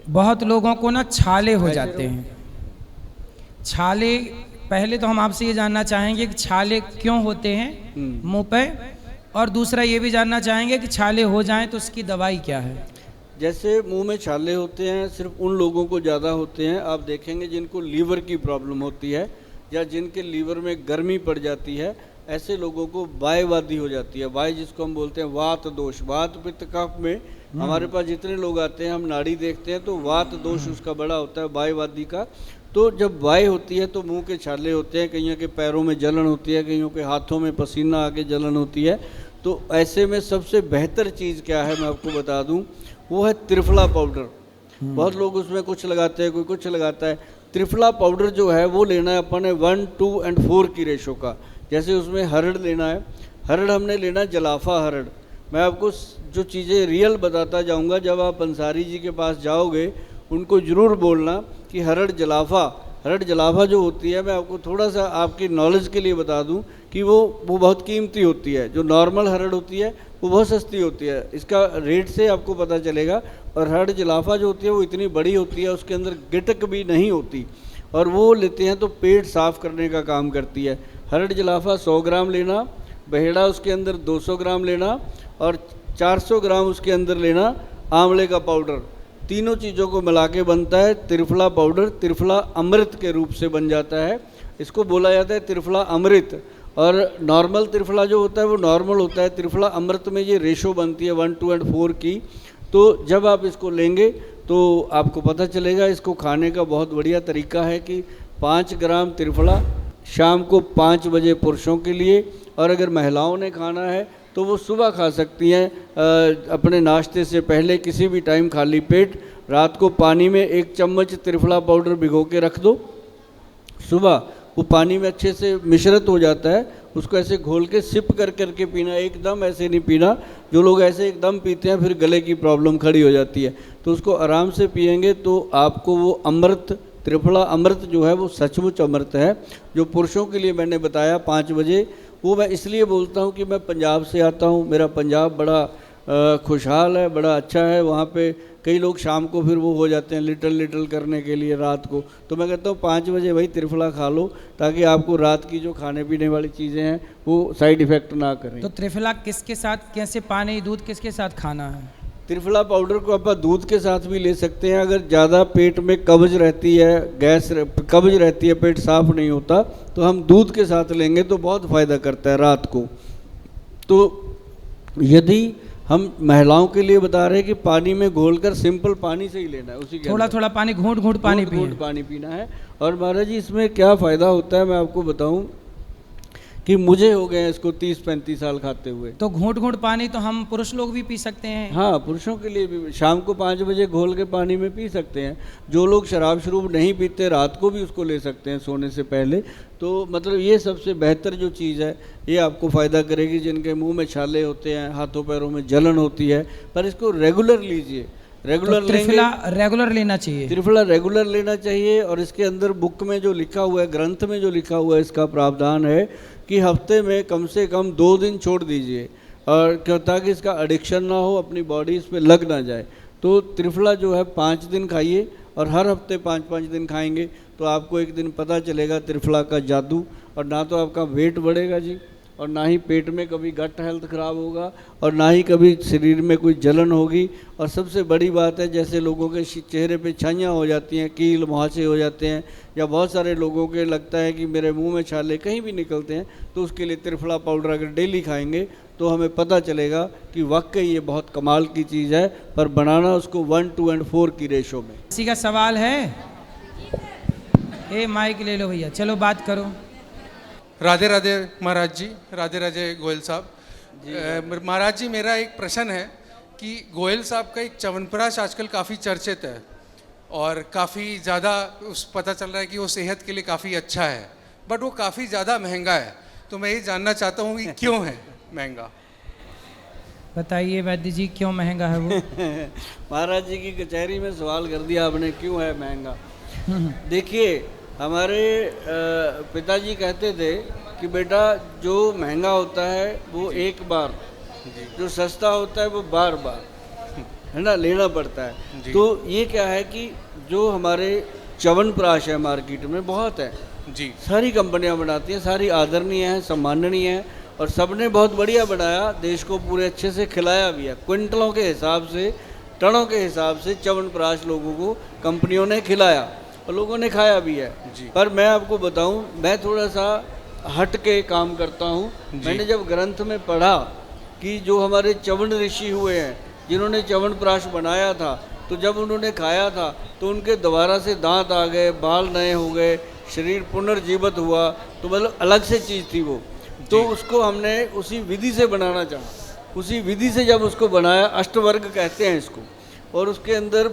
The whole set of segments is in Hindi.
बहुत लोगों को ना छाले हो जाते हैं। छाले, पहले तो हम आपसे ये जानना चाहेंगे कि छाले क्यों होते हैं मुंह पे, और दूसरा ये भी जानना चाहेंगे कि छाले हो जाएं तो उसकी दवाई क्या है। जैसे मुंह में छाले होते हैं सिर्फ उन लोगों को ज़्यादा होते हैं, आप देखेंगे जिनको लीवर की प्रॉब्लम होती है या जिनके लीवर में गर्मी पड़ जाती है, ऐसे लोगों को वायवादी हो जाती है। वाय जिसको हम बोलते हैं वात दोष, वात पित्त कफ में हमारे पास जितने लोग आते हैं हम नाड़ी देखते हैं तो वात दोष उसका बड़ा होता है, वायवादी का। तो जब वाय होती है तो मुंह के छाले होते हैं, कईयों के पैरों में जलन होती है, कईयों के हाथों में पसीना आके जलन होती है। तो ऐसे में सबसे बेहतर चीज़ क्या है मैं आपको बता दूं, वो है त्रिफला पाउडर। बहुत लोग उसमें कुछ लगाते हैं, कोई कुछ लगाता है। त्रिफला पाउडर जो है वो लेना है अपन ने 1, 2 और 4 की रेशो का। जैसे उसमें हरड़ लेना है, हरड़ हमने लेना जलाफा हरड़। मैं आपको जो चीज़ें रियल बताता जाऊंगा, जब आप अंसारी जी के पास जाओगे उनको ज़रूर बोलना कि हरड़ जलाफा जो होती है, मैं आपको थोड़ा सा आपकी नॉलेज के लिए बता दूं कि वो बहुत कीमती होती है। जो नॉर्मल हरड़ होती है वो बहुत सस्ती होती है, इसका रेट से आपको पता चलेगा। और हरड़ जलाफा जो होती है वो इतनी बड़ी होती है, उसके अंदर गिटक भी नहीं होती, और वो लेते हैं तो पेट साफ़ करने का काम करती है। हरड़ जलाफा 100 ग्राम लेना, बहेड़ा उसके अंदर 200 ग्राम लेना, और 400 ग्राम उसके अंदर लेना आंवले का पाउडर। तीनों चीज़ों को मिला के बनता है त्रिफला पाउडर। त्रिफला अमृत के रूप से बन जाता है, इसको बोला जाता है त्रिफला अमृत। और नॉर्मल त्रिफला जो होता है वो नॉर्मल होता है, त्रिफला अमृत में ये रेशो बनती है 1, 2 और 4 की। तो जब आप इसको लेंगे तो आपको पता चलेगा। इसको खाने का बहुत बढ़िया तरीका है कि 5 ग्राम त्रिफला शाम को 5 बजे पुरुषों के लिए, और अगर महिलाओं ने खाना है तो वो सुबह खा सकती हैं अपने नाश्ते से पहले, किसी भी टाइम खाली पेट। रात को पानी में 1 चम्मच त्रिफला पाउडर भिगो के रख दो, सुबह वो पानी में अच्छे से मिश्रित हो जाता है, उसको ऐसे घोल के सिप कर करके पीना, एकदम ऐसे नहीं पीना। जो लोग ऐसे एकदम पीते हैं फिर गले की प्रॉब्लम खड़ी हो जाती है, तो उसको आराम से पिएंगे तो आपको वो अमृत, त्रिफला अमृत जो है वो सचमुच अमृत है। जो पुरुषों के लिए मैंने बताया 5 बजे, वो मैं इसलिए बोलता हूँ कि मैं पंजाब से आता हूँ, मेरा पंजाब बड़ा खुशहाल है, बड़ा अच्छा है। वहाँ पे कई लोग शाम को फिर वो हो जाते हैं लिटल करने के लिए रात को, तो मैं कहता हूँ 5 बजे भाई त्रिफला खा लो, ताकि आपको रात की जो खाने पीने वाली चीज़ें हैं वो साइड इफ़ेक्ट ना करें। तो त्रिफला किसके साथ, कैसे पानी दूध किसके साथ खाना है? त्रिफला पाउडर को आप दूध के साथ भी ले सकते हैं। अगर ज़्यादा पेट में कब्ज रहती है, कब्ज रहती है, पेट साफ नहीं होता, तो हम दूध के साथ लेंगे तो बहुत फ़ायदा करता है रात को। तो यदि हम महिलाओं के लिए बता रहे हैं कि पानी में घोलकर सिंपल पानी से ही लेना है, उसी के थोड़ा थोड़ा पानी, घूंट घूंट पानी पीना है। और महाराज जी इसमें क्या फ़ायदा होता है मैं आपको बताऊं कि मुझे हो गए इसको 30-35 साल खाते हुए। तो घूंट घूंट पानी तो हम पुरुष लोग भी पी सकते हैं? हाँ, पुरुषों के लिए भी शाम को 5 बजे घोल के पानी में पी सकते हैं। जो लोग शराब शरूब नहीं पीते रात को भी उसको ले सकते हैं सोने से पहले। तो मतलब ये सबसे बेहतर जो चीज़ है, ये आपको फ़ायदा करेगी। जिनके मुंह में छाले होते हैं, हाथों पैरों में जलन होती है, पर इसको रेगुलर लीजिए, रेगुलर तो त्रिफला रेगुलर लेना चाहिए? त्रिफला रेगुलर लेना चाहिए। और इसके अंदर बुक में जो लिखा हुआ है, ग्रंथ में जो लिखा हुआ है, इसका प्रावधान है कि हफ्ते में कम से कम 2 दिन छोड़ दीजिए, और ताकि इसका एडिक्शन ना हो, अपनी बॉडी इस पर लग ना जाए। तो त्रिफला जो है 5 दिन खाइए, और हर हफ्ते 5-5 दिन खाएंगे तो आपको एक दिन पता चलेगा त्रिफला का जादू। और ना तो आपका वेट बढ़ेगा जी, और ना ही पेट में कभी गट हेल्थ ख़राब होगा, और ना ही कभी शरीर में कोई जलन होगी। और सबसे बड़ी बात है, जैसे लोगों के चेहरे पे छाइयाँ हो जाती हैं, कील मुहासे हो जाते हैं, या बहुत सारे लोगों के लगता है कि मेरे मुंह में छाले कहीं भी निकलते हैं, तो उसके लिए त्रिफला पाउडर अगर डेली खाएंगे तो हमें पता चलेगा कि वाकई ये बहुत कमाल की चीज़ है। पर बनाना उसको 1, 2 और 4 की रेशो में। किसी का सवाल है? ए माइक ले लो भैया, चलो बात करो। राधे राधे महाराज जी, राधे राधे गोयल साहब। महाराज जी, मेरा एक प्रश्न है कि गोयल साहब का एक च्यवनप्राश आजकल काफ़ी चर्चित है, और काफ़ी ज़्यादा पता चल रहा है कि वो सेहत के लिए काफ़ी अच्छा है, बट वो काफ़ी ज़्यादा महंगा है। तो मैं ये जानना चाहता हूँ कि क्यों है महंगा? बताइए वैद्य जी, क्यों महंगा है वो? महाराज जी की कचहरी में सवाल कर दिया आपने, क्यों है महंगा। देखिए, हमारे पिताजी कहते थे कि बेटा जो महंगा होता है वो एक बार, जो सस्ता होता है वो बार बार। है ना, लेना पड़ता है। तो ये क्या है कि जो हमारे च्यवनप्राश है मार्केट में बहुत है जी, सारी कंपनियां बनाती हैं, सारी आदरणीय हैं, सम्माननीय हैं, और सबने बहुत बढ़िया बनाया, देश को पूरे अच्छे से खिलाया भी है। क्विंटलों के हिसाब से, टनों के हिसाब से च्यवनप्राश लोगों को कंपनियों ने खिलाया और लोगों ने खाया भी है। पर मैं आपको बताऊं, मैं थोड़ा सा हट के काम करता हूं। मैंने जब ग्रंथ में पढ़ा कि जो हमारे च्यवन ऋषि हुए हैं जिन्होंने च्यवनप्राश बनाया था, तो जब उन्होंने खाया था तो उनके दोबारा से दांत आ गए, बाल नए हो गए, शरीर पुनर्जीवित हुआ, तो मतलब अलग से चीज़ थी वो। तो उसको हमने उसी विधि से बनाना चाहा। उसी विधि से जब उसको बनाया, अष्टवर्ग कहते हैं इसको, और उसके अंदर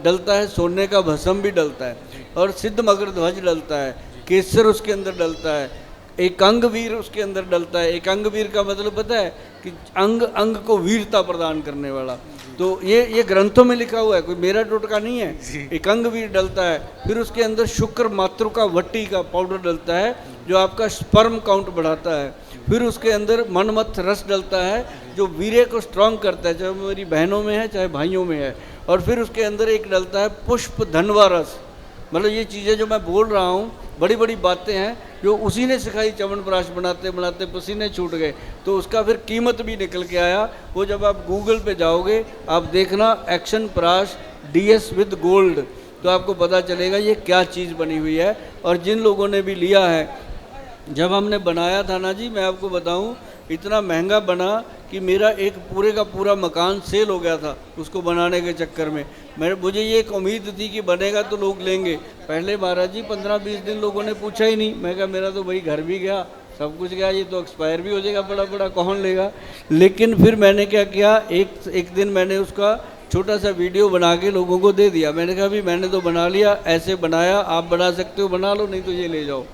डलता है सोने का भस्म भी डलता है, और सिद्ध मकर ध्वज डलता है, केसर उसके अंदर डलता है, एक अंग वीर उसके अंदर डलता है। एक अंग वीर का मतलब पता है कि अंग अंग को वीरता प्रदान करने वाला। तो ये ग्रंथों में लिखा हुआ है, कोई मेरा टोटका नहीं है। एक अंग वीर डलता है, फिर उसके अंदर शुक्र मातृका वट्टी का पाउडर डलता है जो आपका स्पर्म काउंट बढ़ाता है। फिर उसके अंदर मनमथ रस डलता है जो वीर्य को स्ट्रांग करता है, चाहे मेरी बहनों में है चाहे भाइयों में है। और फिर उसके अंदर एक डलता है पुष्प धनवा रस। मतलब ये चीज़ें जो मैं बोल रहा हूँ बड़ी बड़ी बातें हैं जो उसी ने सिखाई। च्यवनप्राश बनाते बनाते पसीने छूट गए, तो उसका फिर कीमत भी निकल के आया। वो जब आप गूगल पे जाओगे आप देखना एक्शन प्राश DS विद गोल्ड, तो आपको पता चलेगा ये क्या चीज़ बनी हुई है। और जिन लोगों ने भी लिया है, जब हमने बनाया था ना जी, मैं आपको बताऊं इतना महंगा बना कि मेरा एक पूरे का पूरा मकान सेल हो गया था उसको बनाने के चक्कर में। मुझे ये एक उम्मीद थी कि बनेगा तो लोग लेंगे। पहले महाराज जी 15-20 दिन लोगों ने पूछा ही नहीं। मैं कहा मेरा तो भाई घर भी गया, सब कुछ गया, ये तो एक्सपायर भी हो जाएगा, बड़ा बड़ा कौन लेगा। लेकिन फिर मैंने क्या किया, एक दिन मैंने उसका छोटा सा वीडियो बना के लोगों को दे दिया। मैंने कहा भी मैंने तो बना लिया, ऐसे बनाया, आप बना सकते हो बना लो, नहीं तो ये ले जाओ।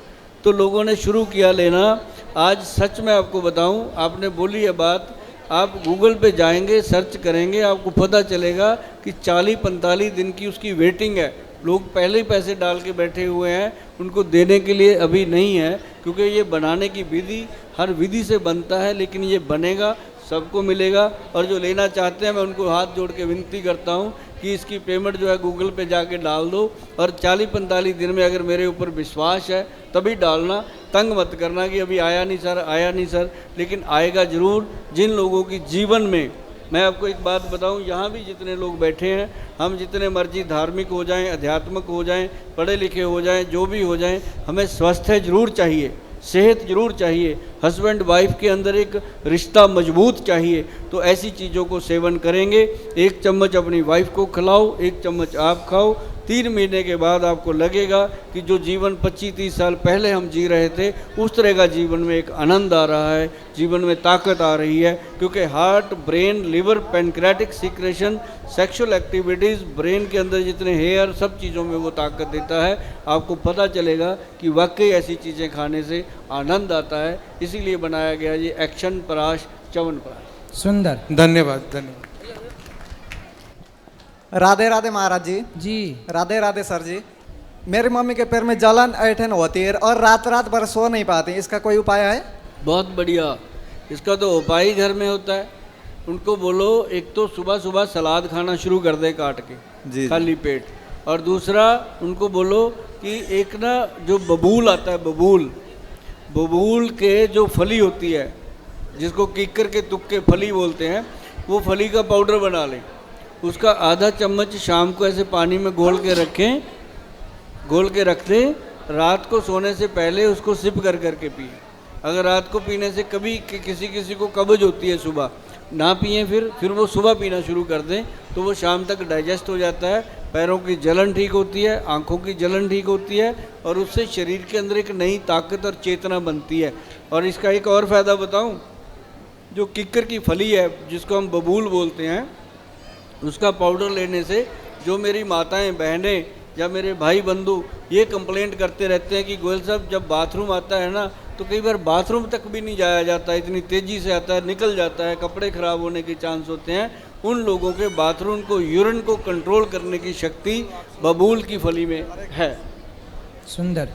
तो लोगों ने शुरू किया लेना। आज सच में आपको बताऊं, आपने बोली है बात, आप गूगल पे जाएंगे, सर्च करेंगे, आपको पता चलेगा कि 40-45 दिन की उसकी वेटिंग है। लोग पहले ही पैसे डाल के बैठे हुए हैं, उनको देने के लिए अभी नहीं है, क्योंकि ये बनाने की विधि हर विधि से बनता है, लेकिन ये बनेगा, सबको मिलेगा। और जो लेना चाहते हैं मैं उनको हाथ जोड़ के विनती करता हूँ कि इसकी पेमेंट जो है गूगल पे जाके डाल दो, और 40-45 दिन में अगर मेरे ऊपर विश्वास है तभी डालना। तंग मत करना कि अभी आया नहीं सर, आया नहीं सर, लेकिन आएगा ज़रूर। जिन लोगों की जीवन में, मैं आपको एक बात बताऊं, यहाँ भी जितने लोग बैठे हैं, हम जितने मर्जी धार्मिक हो जाएं, अध्यात्मक हो जाएं, पढ़े लिखे हो जाएं, जो भी हो जाएं, हमें स्वास्थ्य जरूर चाहिए, सेहत जरूर चाहिए, हस्बैंड वाइफ के अंदर एक रिश्ता मजबूत चाहिए। तो ऐसी चीज़ों को सेवन करेंगे। 1 चम्मच अपनी वाइफ को खिलाओ, 1 चम्मच आप खाओ। 3 महीने के बाद आपको लगेगा कि जो जीवन 25-30 साल पहले हम जी रहे थे, उस तरह का जीवन में एक आनंद आ रहा है, जीवन में ताकत आ रही है। क्योंकि heart, brain, liver, pancreatic secretion, sexual activities, brain के अंदर जितने हेयर, सब चीज़ों में वो ताकत देता है। आपको पता चलेगा कि वाकई ऐसी चीज़ें खाने से आनंद आता है। इसीलिए बनाया गया ये एक्शन प्राश च्यवनप्राश। सुंदर, धन्यवाद धन्यवाद। राधे राधे महाराज जी। जी राधे राधे सर जी। मेरी मम्मी के पैर में जलन ऐठन होती है और रात रात भर सो नहीं पाती, इसका कोई उपाय है? बहुत बढ़िया, इसका तो उपाय ही घर में होता है। उनको बोलो एक तो सुबह सुबह सलाद खाना शुरू कर दे काट के जी, खाली पेट, और दूसरा उनको बोलो कि एक ना जो बबूल आता है, बबूल के जो फली होती है, जिसको कीकर के तुक्के फली बोलते हैं, वो फली का पाउडर बना लें। उसका आधा चम्मच शाम को ऐसे पानी में घोल के रखें, घोल के रख दें। रात को सोने से पहले उसको सिप कर करके पिए। अगर रात को पीने से कभी किसी को कब्ज होती है, सुबह ना पिए, फिर वो सुबह पीना शुरू कर दें, तो वो शाम तक डाइजेस्ट हो जाता है। पैरों की जलन ठीक होती है, आँखों की जलन ठीक होती है, और उससे शरीर के अंदर एक नई ताकत और चेतना बनती है। और इसका एक और फ़ायदा बताऊँ, जो किक्कर की फली है जिसको हम बबूल बोलते हैं, उसका पाउडर लेने से जो मेरी माताएं, बहनें या मेरे भाई बंधु ये कंप्लेंट करते रहते हैं कि गोयल साहब जब बाथरूम आता है ना, तो कई बार बाथरूम तक भी नहीं जाया जाता, इतनी तेज़ी से आता है, निकल जाता है, कपड़े ख़राब होने के चांस होते हैं। उन लोगों के बाथरूम को, यूरिन को कंट्रोल करने की शक्ति बबूल की फली में है। सुंदर।